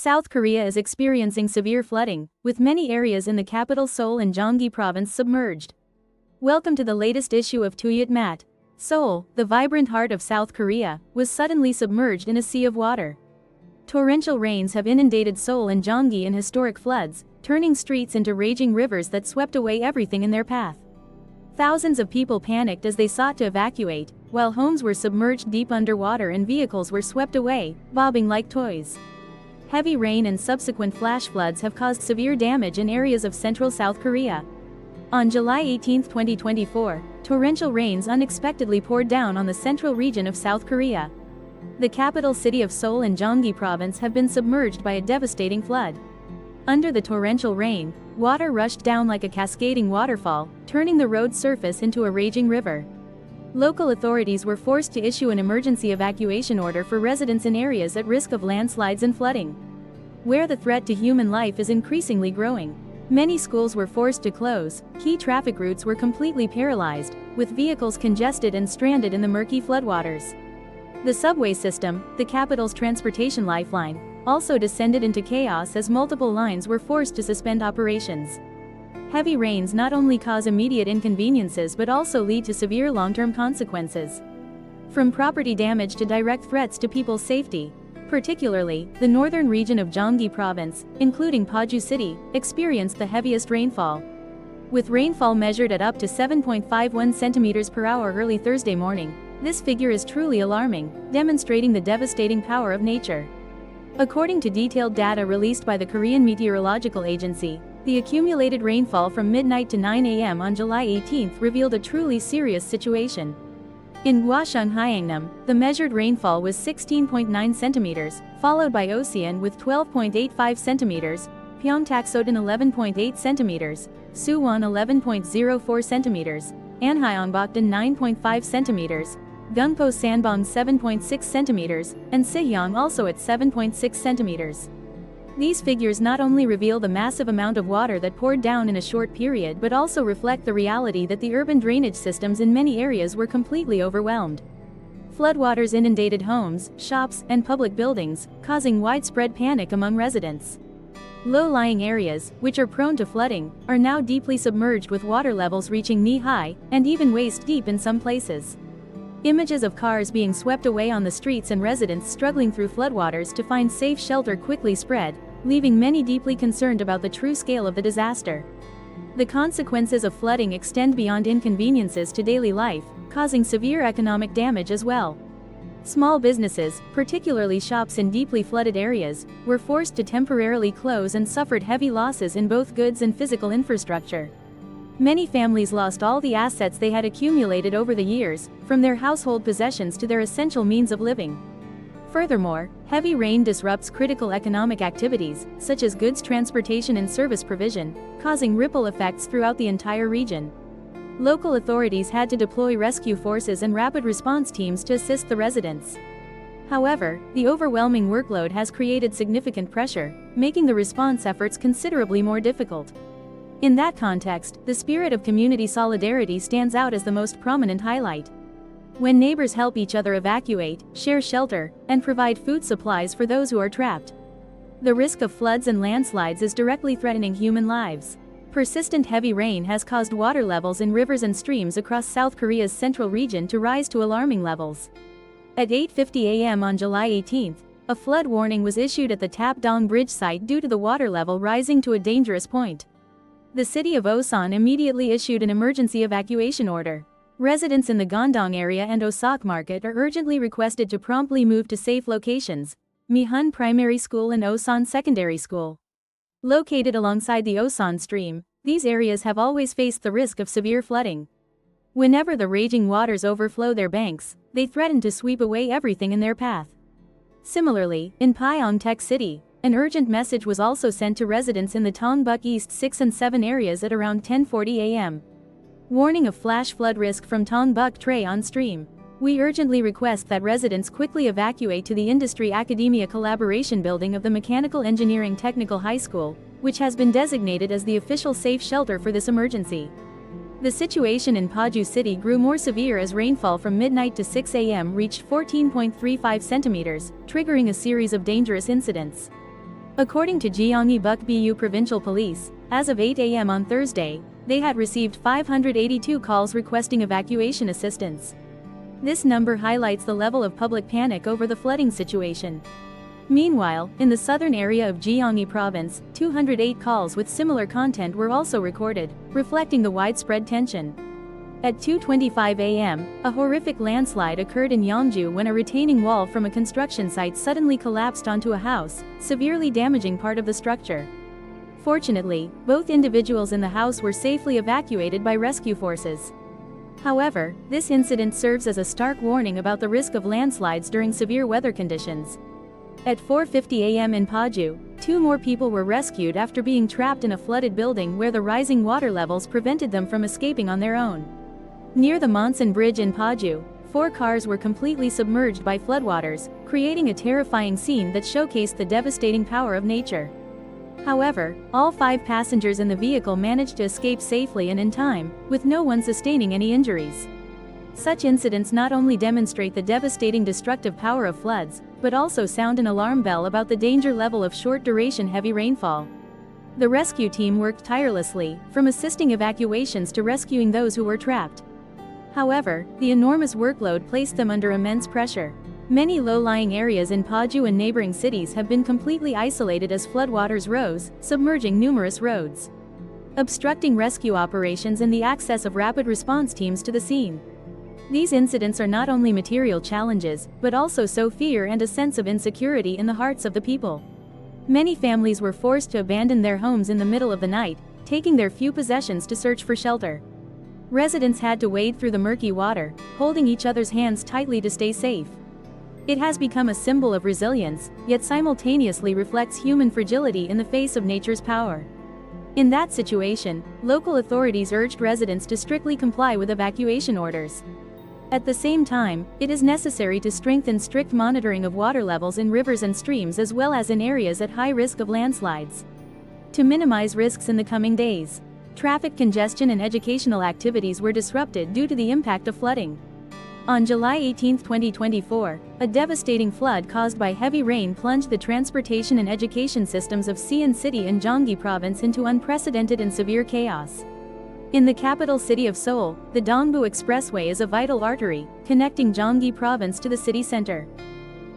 South Korea is experiencing severe flooding, with many areas in the capital Seoul and Gyeonggi province submerged. Welcome to the latest issue of Tuyat Mat. Seoul, the vibrant heart of South Korea, was suddenly submerged in a sea of water. Torrential rains have inundated Seoul and Gyeonggi in historic floods, turning streets into raging rivers that swept away everything in their path. Thousands of people panicked as they sought to evacuate, while homes were submerged deep underwater and vehicles were swept away, bobbing like toys. Heavy rain and subsequent flash floods have caused severe damage in areas of central South Korea. On July 18, 2024, torrential rains unexpectedly poured down on the central region of South Korea. The capital city of Seoul and Gyeonggi province have been submerged by a devastating flood. Under the torrential rain, water rushed down like a cascading waterfall, turning the road surface into a raging river. Local authorities were forced to issue an emergency evacuation order for residents in areas at risk of landslides and flooding, where the threat to human life is increasingly growing. Many schools were forced to close, key traffic routes were completely paralyzed, with vehicles congested and stranded in the murky floodwaters. The subway system, the capital's transportation lifeline, also descended into chaos as multiple lines were forced to suspend operations. Heavy rains not only cause immediate inconveniences but also lead to severe long-term consequences. From property damage to direct threats to people's safety. Particularly, the northern region of Gyeonggi province, including Paju City, experienced the heaviest rainfall, with rainfall measured at up to 7.51 centimeters per hour early Thursday morning. This figure is truly alarming, demonstrating the devastating power of nature. According to detailed data released by the Korean Meteorological Agency, the accumulated rainfall from midnight to 9 a.m. on July 18 revealed a truly serious situation. In Gwaseong Hyeongnam, the measured rainfall was 16.9 centimeters, followed by Oseon with 12.85 centimeters, Pyeongtaek-soden 11.8 centimeters, Suwon 11.04 centimeters, Anhyeongbokdon 9.5 centimeters, Gungpo Sanbong 7.6 centimeters, and Sihyeong also at 7.6 centimeters. These figures not only reveal the massive amount of water that poured down in a short period but also reflect the reality that the urban drainage systems in many areas were completely overwhelmed. Floodwaters inundated homes, shops, and public buildings, causing widespread panic among residents. Low-lying areas, which are prone to flooding, are now deeply submerged with water levels reaching knee-high, and even waist-deep in some places. Images of cars being swept away on the streets and residents struggling through floodwaters to find safe shelter quickly spread, leaving many deeply concerned about the true scale of the disaster. The consequences of flooding extend beyond inconveniences to daily life, causing severe economic damage as well. Small businesses, particularly shops in deeply flooded areas, were forced to temporarily close and suffered heavy losses in both goods and physical infrastructure. Many families lost all the assets they had accumulated over the years, from their household possessions to their essential means of living. Furthermore, heavy rain disrupts critical economic activities, such as goods transportation and service provision, causing ripple effects throughout the entire region. Local authorities had to deploy rescue forces and rapid response teams to assist the residents. However, the overwhelming workload has created significant pressure, making the response efforts considerably more difficult. In that context, the spirit of community solidarity stands out as the most prominent highlight. When neighbors help each other evacuate, share shelter, and provide food supplies for those who are trapped. The risk of floods and landslides is directly threatening human lives. Persistent heavy rain has caused water levels in rivers and streams across South Korea's central region to rise to alarming levels. At 8:50 a.m. on July 18, a flood warning was issued at the Tapdong Bridge site due to the water level rising to a dangerous point. The city of Osan immediately issued an emergency evacuation order. Residents in the Gondong area and Osak Market are urgently requested to promptly move to safe locations: Mihun Primary School and Osan Secondary School. Located alongside the Osan stream, these areas have always faced the risk of severe flooding. Whenever the raging waters overflow their banks, they threaten to sweep away everything in their path. Similarly, in Pyeongtaek City, an urgent message was also sent to residents in the Tongbuk East 6 and 7 areas at around 10:40 a.m. Warning of flash flood risk from Tongbuk Tray on stream. We urgently request that residents quickly evacuate to the Industry Academia Collaboration Building of the Mechanical Engineering Technical High School, which has been designated as the official safe shelter for this emergency. The situation in Paju City grew more severe as rainfall from midnight to 6 a.m. reached 14.35 centimeters, triggering a series of dangerous incidents. According to Gyeongbuk-bu Provincial Police, as of 8 a.m. on Thursday, they had received 582 calls requesting evacuation assistance. This number highlights the level of public panic over the flooding situation. Meanwhile, in the southern area of Gyeonggi Province, 208 calls with similar content were also recorded, reflecting the widespread tension. At 2:25 a.m., a horrific landslide occurred in Yeonju when a retaining wall from a construction site suddenly collapsed onto a house, severely damaging part of the structure. Fortunately, both individuals in the house were safely evacuated by rescue forces. However, this incident serves as a stark warning about the risk of landslides during severe weather conditions. At 4:50 a.m. in Paju, 2 more people were rescued after being trapped in a flooded building where the rising water levels prevented them from escaping on their own. Near the Monsoon Bridge in Paju, 4 cars were completely submerged by floodwaters, creating a terrifying scene that showcased the devastating power of nature. However, all 5 passengers in the vehicle managed to escape safely and in time, with no one sustaining any injuries. Such incidents not only demonstrate the devastating destructive power of floods, but also sound an alarm bell about the danger level of short-duration heavy rainfall. The rescue team worked tirelessly, from assisting evacuations to rescuing those who were trapped. However, the enormous workload placed them under immense pressure. Many low-lying areas in Paju and neighboring cities have been completely isolated as floodwaters rose, submerging numerous roads, obstructing rescue operations and the access of rapid response teams to the scene. These incidents are not only material challenges, but also sow fear and a sense of insecurity in the hearts of the people. Many families were forced to abandon their homes in the middle of the night, taking their few possessions to search for shelter. Residents had to wade through the murky water, holding each other's hands tightly to stay safe. It has become a symbol of resilience, yet simultaneously reflects human fragility in the face of nature's power. In that situation, local authorities urged residents to strictly comply with evacuation orders. At the same time, it is necessary to strengthen strict monitoring of water levels in rivers and streams as well as in areas at high risk of landslides. To minimize risks in the coming days, traffic congestion and educational activities were disrupted due to the impact of flooding. On July 18, 2024, a devastating flood caused by heavy rain plunged the transportation and education systems of Seoul City and Gyeonggi Province into unprecedented and severe chaos. In the capital city of Seoul, the Dongbu Expressway is a vital artery, connecting Gyeonggi Province to the city center.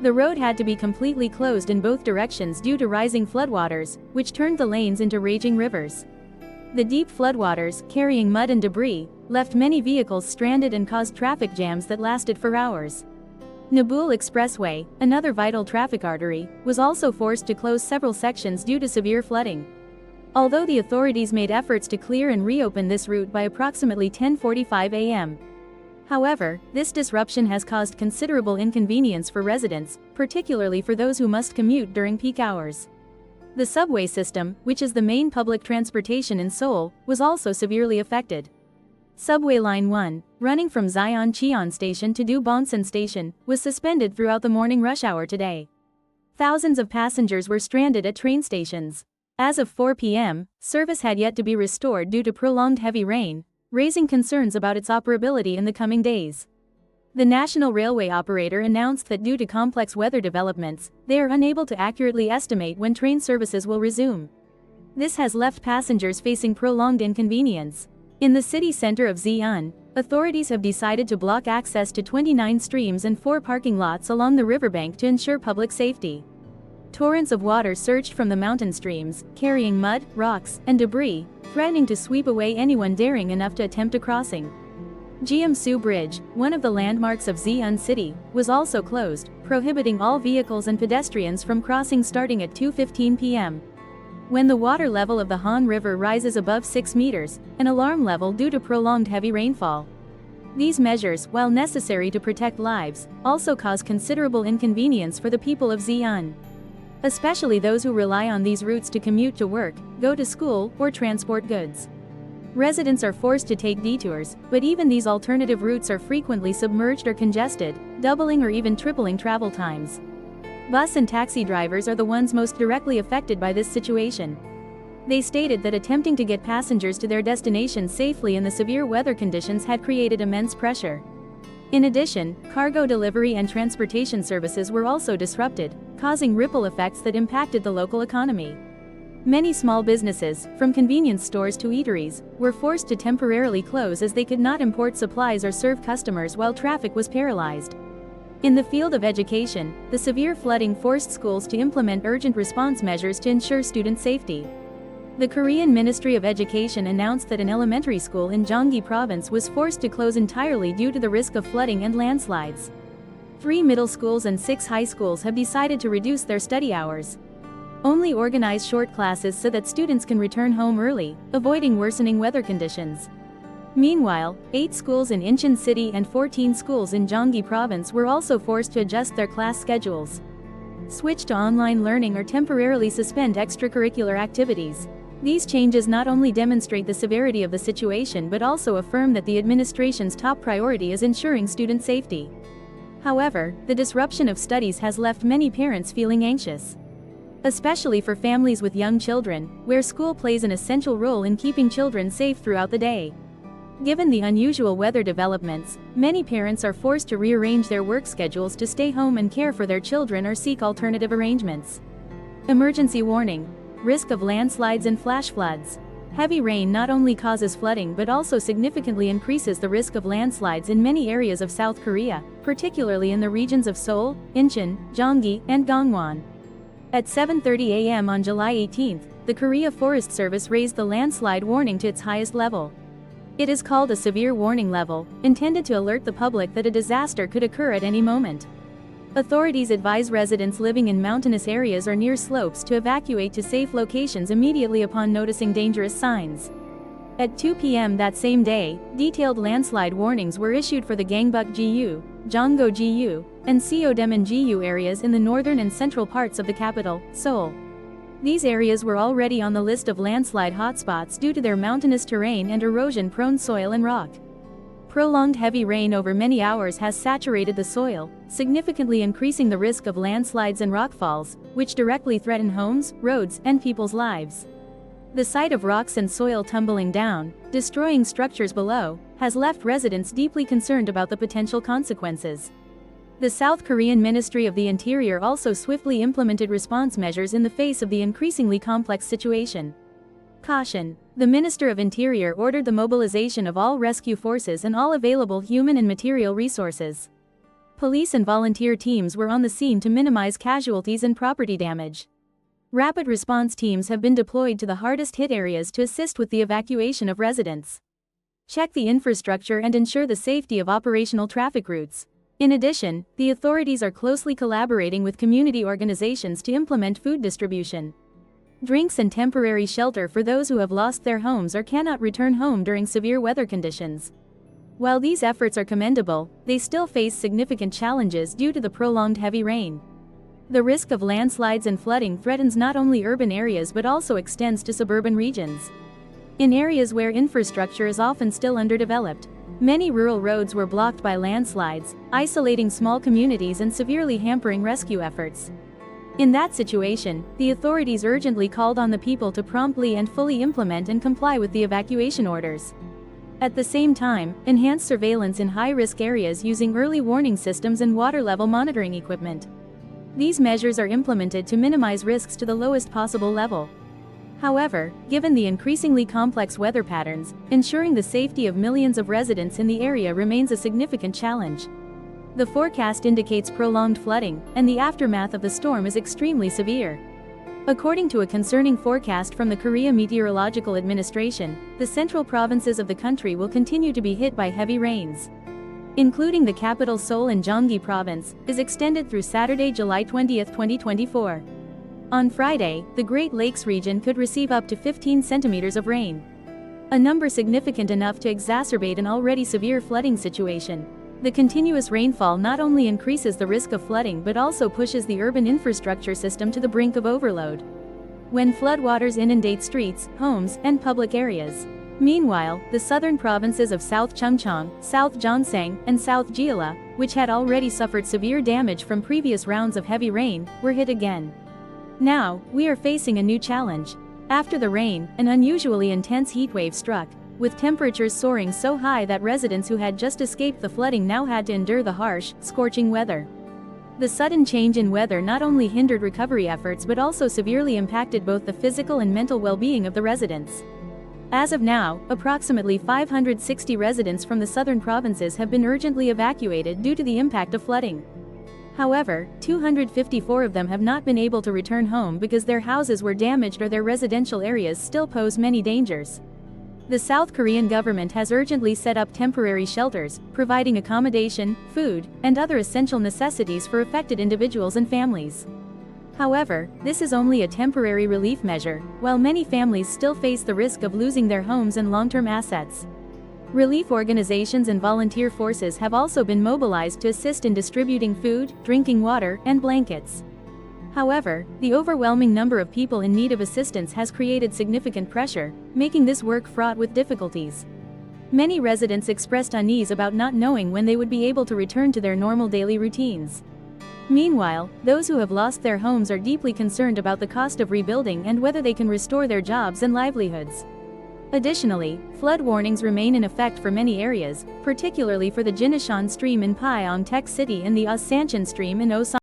The road had to be completely closed in both directions due to rising floodwaters, which turned the lanes into raging rivers. The deep floodwaters, carrying mud and debris, left many vehicles stranded and caused traffic jams that lasted for hours. Nabul Expressway, another vital traffic artery, was also forced to close several sections due to severe flooding. Although the authorities made efforts to clear and reopen this route by approximately 10:45 a.m. However, this disruption has caused considerable inconvenience for residents, particularly for those who must commute during peak hours. The subway system, which is the main public transportation in Seoul, was also severely affected. Subway Line 1, running from Zeoncheon Station to Dubonsan Station, was suspended throughout the morning rush hour today. Thousands of passengers were stranded at train stations. As of 4 p.m., service had yet to be restored due to prolonged heavy rain, raising concerns about its operability in the coming days. The national railway operator announced that due to complex weather developments, they are unable to accurately estimate when train services will resume. This has left passengers facing prolonged inconvenience. In the city center of Zeeun, authorities have decided to block access to 29 streams and 4 parking lots along the riverbank to ensure public safety. Torrents of water surged from the mountain streams, carrying mud, rocks, and debris, threatening to sweep away anyone daring enough to attempt a crossing. Gyeongsu Bridge, one of the landmarks of Zeeun City, was also closed, prohibiting all vehicles and pedestrians from crossing starting at 2:15 p.m. When the water level of the Han River rises above 6 meters, an alarm level due to prolonged heavy rainfall. These measures, while necessary to protect lives, also cause considerable inconvenience for the people of Zeeun, especially those who rely on these routes to commute to work, go to school, or transport goods. Residents are forced to take detours, but even these alternative routes are frequently submerged or congested, doubling or even tripling travel times. Bus and taxi drivers are the ones most directly affected by this situation. They stated that attempting to get passengers to their destinations safely in the severe weather conditions had created immense pressure. In addition, cargo delivery and transportation services were also disrupted, causing ripple effects that impacted the local economy. Many small businesses, from convenience stores to eateries, were forced to temporarily close as they could not import supplies or serve customers while traffic was paralyzed. In the field of education, the severe flooding forced schools to implement urgent response measures to ensure student safety. The Korean Ministry of Education announced that an elementary school in Gyeonggi Province was forced to close entirely due to the risk of flooding and landslides. 3 middle schools and 6 high schools have decided to reduce their study hours. Only organize short classes so that students can return home early, avoiding worsening weather conditions. Meanwhile, 8 schools in Incheon City and 14 schools in Gyeonggi Province were also forced to adjust their class schedules, switch to online learning or temporarily suspend extracurricular activities. These changes not only demonstrate the severity of the situation but also affirm that the administration's top priority is ensuring student safety. However, the disruption of studies has left many parents feeling anxious, especially for families with young children, where school plays an essential role in keeping children safe throughout the day. Given the unusual weather developments, many parents are forced to rearrange their work schedules to stay home and care for their children or seek alternative arrangements. Emergency warning: risk of landslides and flash floods. Heavy rain not only causes flooding but also significantly increases the risk of landslides in many areas of South Korea, particularly in the regions of Seoul, Incheon, Gyeonggi, and Gangwon. At 7:30 a.m. on July 18, the Korea Forest Service raised the landslide warning to its highest level. It is called a severe warning level, intended to alert the public that a disaster could occur at any moment. Authorities advise residents living in mountainous areas or near slopes to evacuate to safe locations immediately upon noticing dangerous signs. At 2 p.m. that same day, detailed landslide warnings were issued for the Gangbuk-gu, Jonggo-gu, and Seodaemun-gu areas in the northern and central parts of the capital, Seoul. These areas were already on the list of landslide hotspots due to their mountainous terrain and erosion-prone soil and rock. Prolonged heavy rain over many hours has saturated the soil, significantly increasing the risk of landslides and rockfalls, which directly threaten homes, roads, and people's lives. The sight of rocks and soil tumbling down, destroying structures below, has left residents deeply concerned about the potential consequences. The South Korean Ministry of the Interior also swiftly implemented response measures in the face of the increasingly complex situation. Caution: the Minister of Interior ordered the mobilization of all rescue forces and all available human and material resources. Police and volunteer teams were on the scene to minimize casualties and property damage. Rapid response teams have been deployed to the hardest-hit areas to assist with the evacuation of residents, check the infrastructure and ensure the safety of operational traffic routes. In addition, the authorities are closely collaborating with community organizations to implement food distribution, drinks and temporary shelter for those who have lost their homes or cannot return home during severe weather conditions. While these efforts are commendable, they still face significant challenges due to the prolonged heavy rain. The risk of landslides and flooding threatens not only urban areas but also extends to suburban regions. In areas where infrastructure is often still underdeveloped, many rural roads were blocked by landslides, isolating small communities and severely hampering rescue efforts. In that situation, the authorities urgently called on the people to promptly and fully implement and comply with the evacuation orders. At the same time, enhance surveillance in high-risk areas using early warning systems and water level monitoring equipment. These measures are implemented to minimize risks to the lowest possible level. However, given the increasingly complex weather patterns, ensuring the safety of millions of residents in the area remains a significant challenge. The forecast indicates prolonged flooding, and the aftermath of the storm is extremely severe. According to a concerning forecast from the Korea Meteorological Administration, the central provinces of the country will continue to be hit by heavy rains, including the capital Seoul and Gyeonggi Province, is extended through Saturday, July 20, 2024. On Friday, the Great Lakes region could receive up to 15 centimeters of rain, a number significant enough to exacerbate an already severe flooding situation. The continuous rainfall not only increases the risk of flooding but also pushes the urban infrastructure system to the brink of overload, when floodwaters inundate streets, homes, and public areas. Meanwhile, the southern provinces of South Chungcheong, South Gyeongsang, and South Jeolla, which had already suffered severe damage from previous rounds of heavy rain, were hit again. Now, we are facing a new challenge. After the rain, an unusually intense heatwave struck, with temperatures soaring so high that residents who had just escaped the flooding now had to endure the harsh, scorching weather. The sudden change in weather not only hindered recovery efforts but also severely impacted both the physical and mental well-being of the residents. As of now, approximately 560 residents from the southern provinces have been urgently evacuated due to the impact of flooding. However, 254 of them have not been able to return home because their houses were damaged or their residential areas still pose many dangers. The South Korean government has urgently set up temporary shelters, providing accommodation, food, and other essential necessities for affected individuals and families. However, this is only a temporary relief measure, while many families still face the risk of losing their homes and long-term assets. Relief organizations and volunteer forces have also been mobilized to assist in distributing food, drinking water, and blankets. However, the overwhelming number of people in need of assistance has created significant pressure, making this work fraught with difficulties. Many residents expressed unease about not knowing when they would be able to return to their normal daily routines. Meanwhile, those who have lost their homes are deeply concerned about the cost of rebuilding and whether they can restore their jobs and livelihoods. Additionally, flood warnings remain in effect for many areas, particularly for the Jinishan Stream in Pyeongtaek City and the Osanshan Stream in Osan.